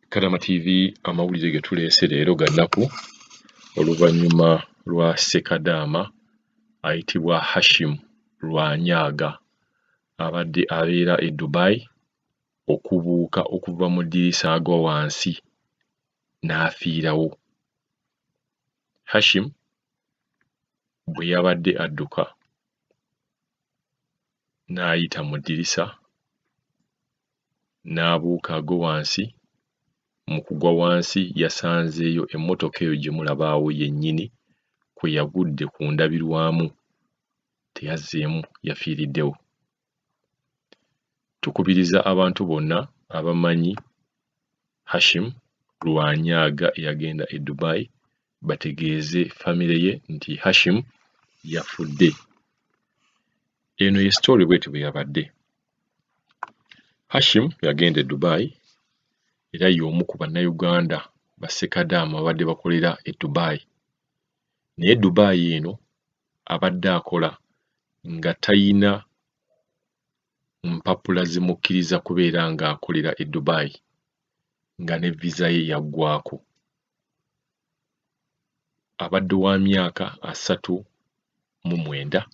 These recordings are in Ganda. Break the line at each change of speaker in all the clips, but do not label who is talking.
Kadaama TV amawulire ge tuleese leero gannaku oluvannyuma lwa Sekadaama ayitibwa Hashim Lwanyaga abadde abeera e Dubai okubuuka okuva mu Dirisa Nagwa wansi n'afiirawo. Hashim bwe yabadde adduka n'ayita mu ddirisa n'abuuka agwa wansi. Mu kugwa wansi yasanzeeyo emmotoka eyo gye mulaba awo yennyini kwe yagudde ku ndabirwamu, teyazzeemu, yafiiriddewo. Tukubiriza abantu bonna abamanyi Hashim Lwanyaga eyagenda e Dubai bategeeze famire ye nti Hashim yafudde. Eno ye story bw'eti bwe yabadde. Hashim yagenda e Dubai era y'omu ku bannayuganda ba Sekadaama abadde bakolera e Dubai. Naye Dubai eno abadde akola nga tayina mpapula zimukkiriza kubeera ng'akolera e Dubai, nga ne visa ye yaggwaako. Abadde wa myaka 39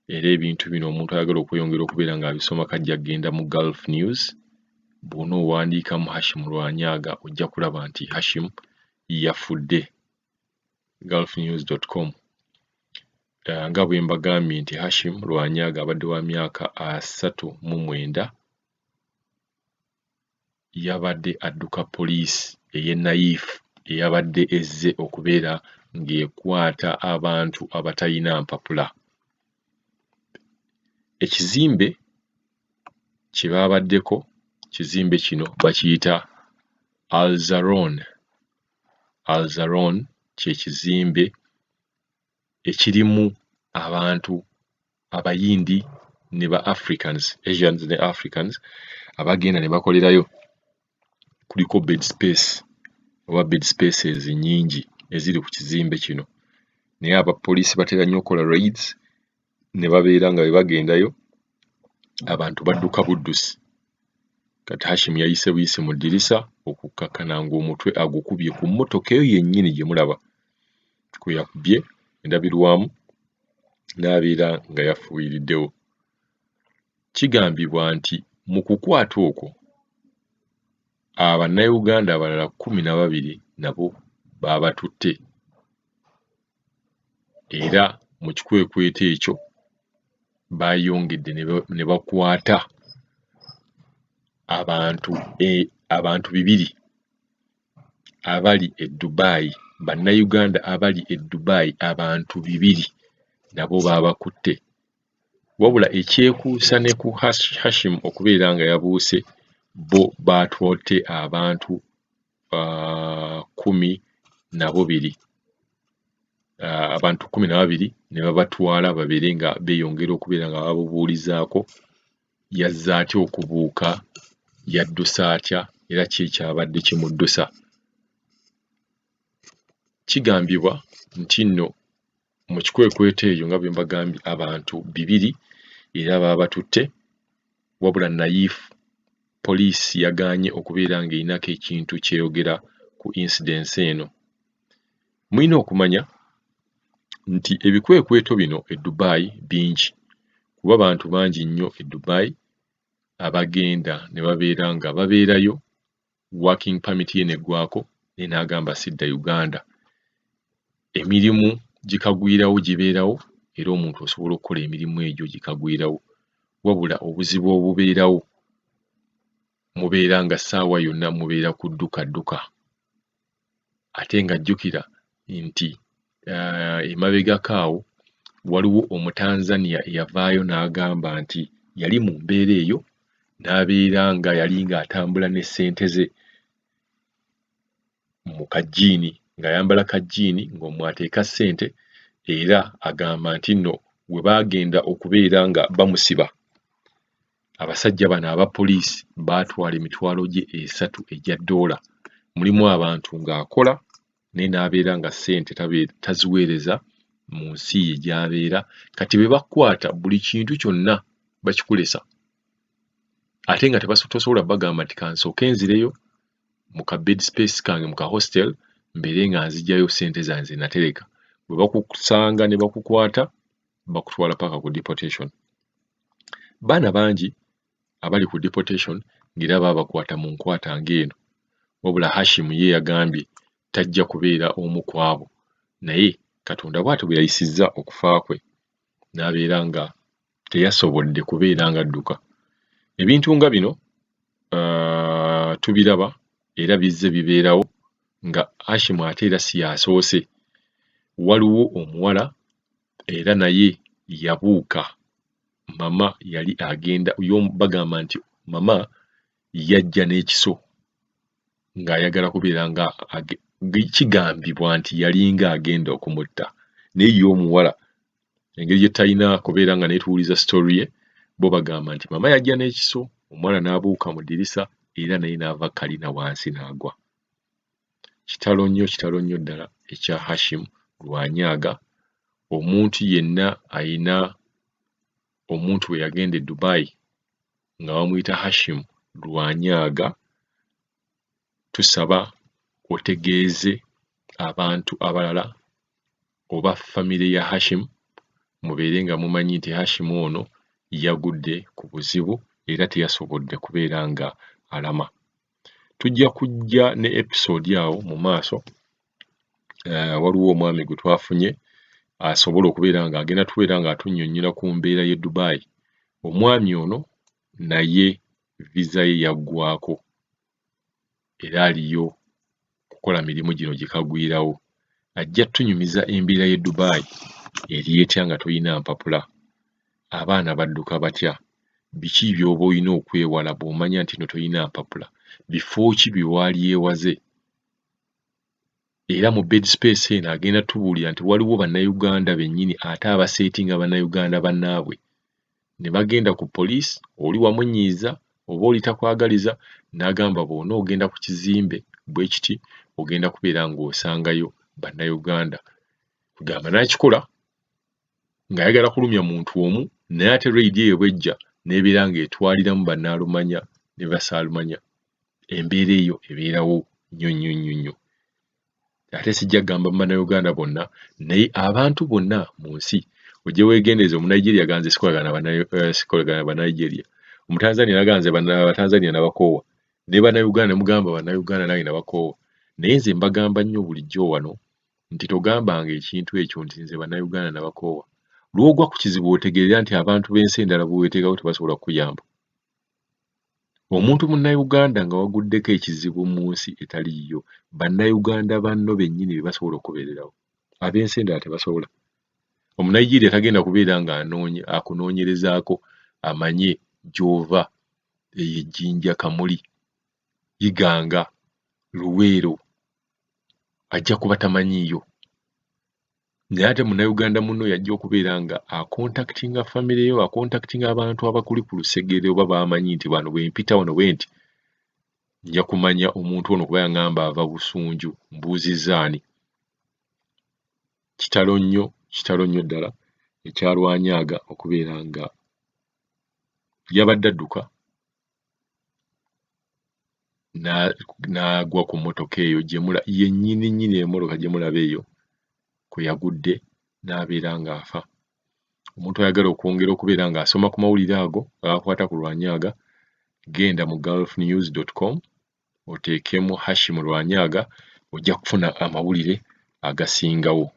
era ebintu bino omuntu ayagala okweyongera okubeera ng'abisoma kajja kgenda mu Gulf News. Bw'onoowandiikamu Hashim Lwanyaga ojja kulaba nti Hashim yafudde. gulfnews.com. Nga bwe mbagambye nti Hashim Lwanyaga abadde wa myaka 39 yabadde Aduka Polisi ey'e Naifu eyabadde ezze okubeera ng'ekwata abantu abatalina mpapula. Ekizimbe kye baabaddeko, ekizimbe kino bakiyita Alzaron. Alzaron kye kizimbe ekirimu abantu abayindi ne ba Africans, Asians ne Africans abagenda ne bakolerayo. Kuliko bed space oba bed spaces nnyingi eziri ku kizimbe kino. Naye abapoliisi batera nnyo okukola raids ne babeera nga bwe bagendayo abantu badduka buddusi. Kati Hashim yayise buyisi mu ddirisa okukkakkana ng'omutwe agukubye ku mmotoka eyo yennyini gye mulaba. Kwe yakubye endabirwamu n'abeera nga yafiiriddewo. Kigambibwa nti mu kukwata okwo Abannayuganda abalala 12 nabo baabatutte. Era mu kikwekweto ekyo baayongedde ne bakwata abantu 2 abali e Dubai. Bannayuganda abali e Dubai abantu 2 nabo baabakutte. Wabula ekyekuusa ne ku Hashim okubeera nga yabuuse, bo baatwotte abantu 12. Abantu 12 ne babatwala babeere nga beeyongera okubeera nga babubuulizaako yazze atya okubuuka, yaddusa atya era ki ekyabadde kimuddusa. Kigambibwa nti nno mu kikwekweto eyo nga bwe mbagambye abantu 2 era baabatutte. Wabula Naifu poliisi yagaanye okubeera ng'erinako ekintu kyeyogera ku incidence eno. Mulina okumanya nti ebikwekweto bino e Dubai bingi, kuba abantu bangi nnyo e Dubai abagenda ne babeera nga babeerayo, working permit ye neggwaako naye n'agamba sidda Uganda. Emirimu gikagwirawo gibeerawo era omuntu osobola okukola emirimu egyo gikagwirawo. Wabula obuzibu obubeerawo mubeera nga ssaawa yonna mubeera kuddukadduka. Ate nga jjukira nti emabegako awo waliwo Omutanzania eyavaayo n'agamba nti yali mu mbeera eyo n'abeera nga yali ng'atambula ne ssente ze mu kajiini, ng'ayambala kajiini ng'omwateeka ssente, era agamba nti nno we baagenda okubeera nga bamusiba, abasajja bano abapoliisi baatwala emitwalo gye 3 egya $. Mulimu abantu ng'akola naye n'abeera nga ssente taziweereza mu nsi ye gy'abeera. Kati be bakwata buli kintu kyonna bakikulesa ate nga tosobola bagamba nti kansooke nzireyo mu ka bed space kange mu ka hostel mbere nga nzijayo sente zange natereka bwe bakusanga ne bakukwata bakutwala paka ku deportation. Baana bangi abali ku deportation ngira babakwata mu nkwata ng'eno wabula Hashim ye yagambye tajja kubeera omu kwabo naye Katonda bw'atyo bwe yayisizza okufa kwe n'abeera nga teyasobodde kubeera nga adduka. Ebintu nga bino tubiraba era bizze bibeerawo nga Hashim ate era si yasoose. Waliwo omuwala era naye yabuuka mama yali agenda bagamba nti mama yajja n'ekiso ng'ayagala kubeera nga kigambibwa nti yalinga agenda okumutta naye ye omuwala engeri gye talina kubeera nga neetuwuliza story ye bo bagamba nti mama yajja n'ekiso omuwala n'abuuka mu ddirisa era naye n'ava kalina wansi n'agwa. Kitalo nnyo ddala ekya Hashim Lwanyaga. Omuntu yenna ayina omuntu we yagenda e Dubai nga bamuyita Hashim Lwanyaga, tusaba otegeeze abantu abalala oba famire ya Hashim mubeere nga mumanyi nti Hashim ono yagudde ku buzibu era teyasobodde kubeera nga alama. Tujja kujja ne episode awo mu maaso. Waliwo omwami gwe twafunye asobola okubeera nga agenda tubeera nga atunnyonnyola ku mbeera y'e Dubai. Omwami ono naye visa ye yaggwako era aliyo kukola mirimu gino gye kagwirawo. Ajja tunyumiza embeera y'e Dubai eri etya nga toyina mpapula. Abaana badduka batya? Biki by'oba olina okwewala bw'omanya nti no toyina mpapula? Bifo ki bye waali yeewaze? Era mu bed space eno agenda tubuulira nti waliwo bannayuganda bennyini ate abaseetinga bannayuganda bannaabwe ne bagenda ku poliisi oli wamunyiiza oba oli takwagaliza n'agamba bw'ona ogenda ku kizimbe bwe kiti ogenda kubeera ng'osangayo bannayuganda. Kugamba n'akikola ng'ayagala kulumya muntu omu naye ate radio eyo bw'ejja n'ebeera ng'etwaliramu bannaalumanya ne basaalumanya. Embeera eyo ebeerawo nnyo. Ate sijja kugamba mu bannayuganda bonna naye abantu bonna mu nsi ojje weegendereze Omunigeria ganze sikolagana Bannanigeria, Omutanzania naganze Abatanzania nabakoowa ne bannayuganda mugamba bannayuganda nange nabakoowa. Naye nze mbagamba nnyo bulijjo wano nti togambanga ekintu ekyo nti nze bannayuganda nabakoowa. Lw'ogwa ku kizibu otegeerera nti abantu b'ensi endala bwe weeteekako tebasobola kukuyamba. Omuntu munnayuganda nga waguddeko ekizibu mu nsi etaliiyo, bannayuganda banno bennyini be basobola okubeererawo. Ab'ensi endala tebasobola. Omunigeria tagenda kubeera nga akunoonyerezaako amanye gy'ova eyo Ejjinja, Kamuli, Iganga, Luweero, ajja kuba tamanyiiyo. Naye ate munnayuganda munno yajja okubeera nga akontaktinga famire yo, akontaktinga abantu abakuli ku lusegere oba bamanyi nti bano bwe mpita wano bwe nti nja kumanya omuntu ono kuba yaŋŋamba ava Busunju, mbuuzizaani. Kitalo nnyo ddala ekya Lwanyaga okubeera nga yabadde adduka n'agwa ku mmotoka eyo yennyini emmotoka gye mulaba eyo kwe yagudde n'abeera ng'afa. Omuntu ayagala okwongera okubeera ng'asoma ku mawulire ago agakwata ku Lwanyaga, genda mu gulfnews.com oteekemu Hashim Lwanyaga ojja kufuna amawulire agasingawo.